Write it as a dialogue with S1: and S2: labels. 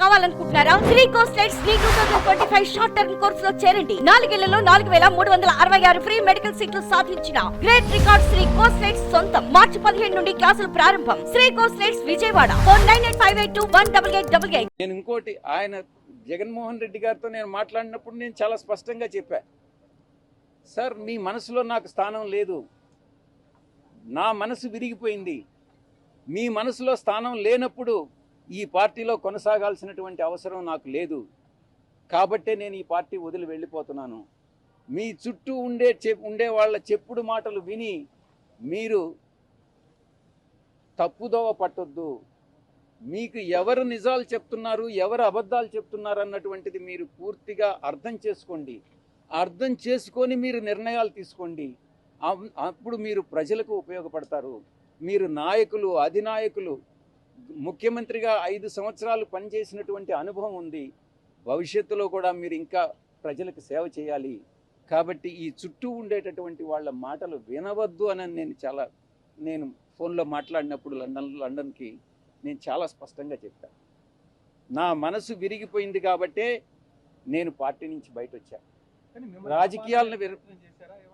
S1: కావాలనుకుంటున్నారా? శ్రీ కోస్టెడ్ Sri 2025 short term course లో చేరండి. 4 ఏళ్లలో 4366 ఫ్రీ మెడికల్ సీట్లు సాధించిన గ్రేట్ రికార్డ్ శ్రీ కోస్టెడ్ సొంతం. మార్చి 15 నుండి క్లాసులు ప్రారంభం. శ్రీ కోస్టెడ్ విజయవాడ. ఫోన్ 9858218888.
S2: నేను ఇంకోటి ఆయన జగన్మోహన్ రెడ్డి గారితో నేను మాట్లాడినప్పుడు నేను చాలా స్పష్టంగా చెప్పా, సార్ మీ మనసులో నాకు స్థానం లేదు, నా మనసు విరిగిపోయింది. మీ మనసులో స్థానం లేనప్పుడు ఈ పార్టీలో కొనసాగాల్సినటువంటి అవసరం నాకు లేదు. కాబట్టే నేను ఈ పార్టీ వదిలి వెళ్ళిపోతున్నాను. మీ చుట్టూ ఉండే వాళ్ళ చెప్పుడు మాటలు విని మీరు తప్పుదోవ పట్టొద్దు. మీకు ఎవరు నిజాలు చెప్తున్నారు, ఎవరు అబద్ధాలు చెప్తున్నారు అన్నటువంటిది మీరు పూర్తిగా అర్థం చేసుకోండి. అర్థం చేసుకొని మీరు నిర్ణయాలు తీసుకోండి. అప్పుడు మీరు ప్రజలకు ఉపయోగపడతారు. మీరు నాయకులు, అధినాయకులు, ముఖ్యమంత్రిగా 5 సంవత్సరాలు పనిచేసినటువంటి అనుభవం ఉంది. భవిష్యత్తులో కూడా మీరు ఇంకా ప్రజలకు సేవ చేయాలి. కాబట్టి ఈ చుట్టూ ఉండేటటువంటి వాళ్ళ మాటలు వినవద్దు అని నేను ఫోన్లో మాట్లాడినప్పుడు లండన్కి నేను చాలా స్పష్టంగా చెప్పాను. నా మనసు విరిగిపోయింది కాబట్టే నేను పార్టీ నుంచి బయట వచ్చాను. రాజకీయాలను